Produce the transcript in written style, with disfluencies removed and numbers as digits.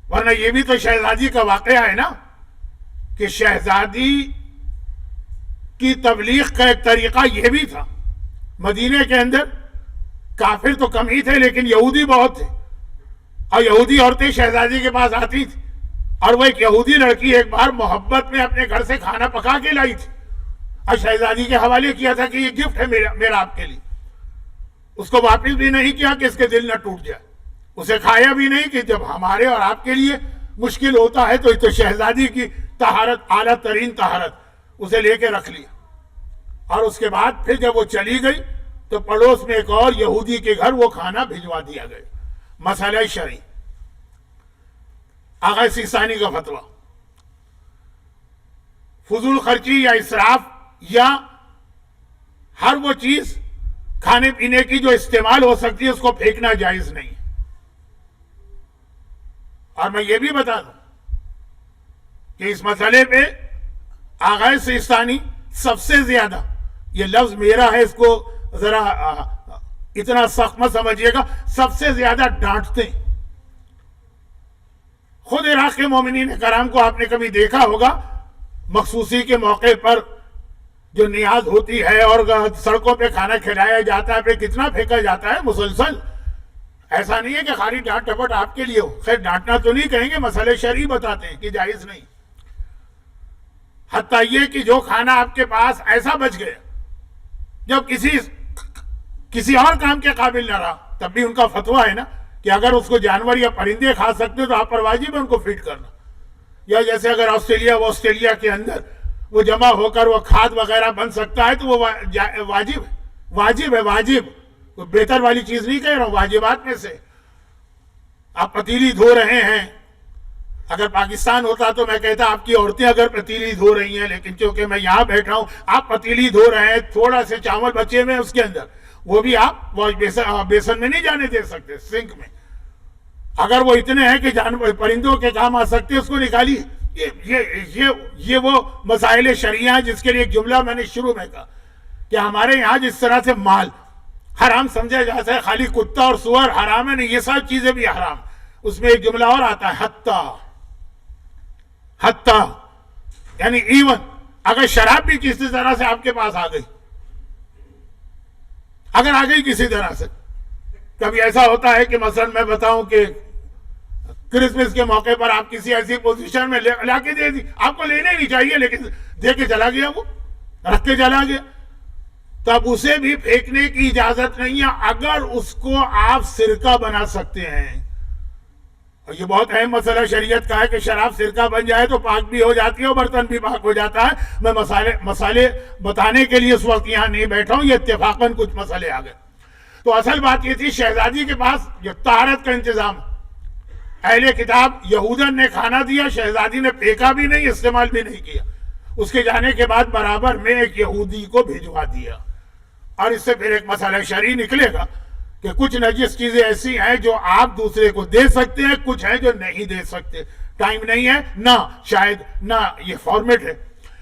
ورنہ یہ بھی تو شہزادی کا واقعہ ہے نا کہ شہزادی کی تبلیغ کا ایک طریقہ یہ بھی تھا. مدینے کے اندر کافر تو کم ہی تھے لیکن یہودی بہت تھے, اور یہودی عورتیں شہزادی کے پاس آتی تھی, اور وہ ایک یہودی لڑکی ایک بار محبت میں اپنے گھر سے کھانا پکا کے لائی تھی اور شہزادی کے حوالے کیا تھا کہ یہ گفٹ ہے میرا آپ کے لیے. اس کو واپس بھی نہیں کیا کہ اس کے دل نہ ٹوٹ جائے, اسے کھایا بھی نہیں کہ جب ہمارے اور آپ کے لیے مشکل ہوتا ہے تو شہزادی کی طہارت, اعلیٰ ترین طہارت, اسے لے کے رکھ لیا. اور اس کے بعد پھر جب وہ چلی گئی تو پڑوس میں ایک اور یہودی کے گھر وہ کھانا بھجوا دیا گیا. مسئلہ شرعی. آغا سیستانی کا فتویٰ, فضول خرچی یا اسراف یا ہر وہ چیز کھانے پینے کی جو استعمال ہو سکتی ہے اس کو پھینکنا جائز نہیں. اور میں یہ بھی بتا دوں کہ اس مسئلے پہ آغا سیستانی سب سے زیادہ, یہ لفظ میرا ہے, اس کو ذرا اتنا سخت مت سمجھیے گا, سب سے زیادہ ڈانٹتے ہیں. خود عراق کے مومنین کرام کو آپ نے کبھی دیکھا ہوگا مخصوصی کے موقع پر جو نیاز ہوتی ہے اور سڑکوں پہ کھانا کھلایا جاتا ہے, پہ کتنا پھینکا جاتا ہے مسلسل. ایسا نہیں ہے کہ خالی ڈانٹ ٹپٹ آپ کے لیے ہو. خیر ڈانٹنا تو نہیں کہیں گے, مسئلے شرعی بتاتے ہیں کہ جائز نہیں. حتیٰ یہ کہ جو کھانا آپ کے پاس ایسا بچ گیا جب کسی اور کام کے قابل نہ رہا, تب بھی ان کا فتویٰ ہے نا کہ اگر اس کو جانور یا پرندے کھا سکتے تو آپ پر واجب ہے ان کو فیڈ کرنا. یا جیسے اگر آسٹریلیا کے اندر وہ جمع ہو کر وہ کھاد وغیرہ بن سکتا ہے تو وہ واجب ہے. بہتر والی چیز نہیں کہہ رہا ہوں, واجبات میں سے. آپ پتیلی دھو رہے ہیں, اگر پاکستان ہوتا تو میں کہتا آپ کی عورتیں اگر پتیلی دھو رہی ہیں, لیکن چونکہ میں یہاں بیٹھا ہوں, آپ پتیلی دھو رہے ہیں, تھوڑا سے چاول بچے ہوئے اس کے اندر, وہ بھی آپ بیسن میں نہیں جانے دے سکتے, سنک میں. اگر وہ اتنے ہیں کہ جانور پرندوں کے کام آ سکتے اس کو نکالیے. یہ وہ مسائل شرعیہ ہیں جس کے لیے ایک جملہ میں نے شروع میں کہا کہ ہمارے یہاں جس طرح سے مال حرام سمجھا جاتا ہے, خالی کتا اور سور حرام ہے نہیں, یہ سب چیزیں بھی حرام. اس میں ایک جملہ اور آتا ہے حتیٰ, یعنی ایون اگر شراب بھی کسی طرح سے آپ کے پاس آ گئی, اگر آ گئی کسی طرح سے, کبھی ایسا ہوتا ہے کہ مثلا میں بتاؤں کہ کرسمس کے موقع پر آپ کسی ایسی پوزیشن میں لا کے دے دی, آپ کو لینے نہیں چاہیے لیکن دے کے چلا گیا, وہ رکھ کے چلا گیا, تب اسے بھی پھینکنے کی اجازت نہیں ہے اگر اس کو آپ سرکہ بنا سکتے ہیں. اور یہ بہت اہم مسئلہ شریعت کا ہے کہ شراب سرکہ بن جائے تو پاک بھی ہو جاتی ہے اور برتن بھی پاک ہو جاتا ہے. میں مسئلے بتانے کے لیے اس وقت یہاں نہیں بیٹھا ہوں, یہ اتفاقاً کچھ مسئلے آ گئے. تو اصل بات یہ تھی شہزادی کے پاس جو طہارت کا انتظام, اہل کتاب یہودن نے کھانا دیا, شہزادی نے پھینکا بھی نہیں, استعمال بھی نہیں کیا. اس کے جانے کے بعد برابر میں ایک یہودی کو بھجوا دیا. اور اس سے پھر ایک مسئلہ شرعی نکلے گا کہ کچھ نجس چیزیں ایسی ہیں جو آپ دوسرے کو دے سکتے ہیں, کچھ ہیں جو نہیں دے سکتے. ٹائم نہیں ہے, نہ شاید نہ یہ فارمیٹ ہے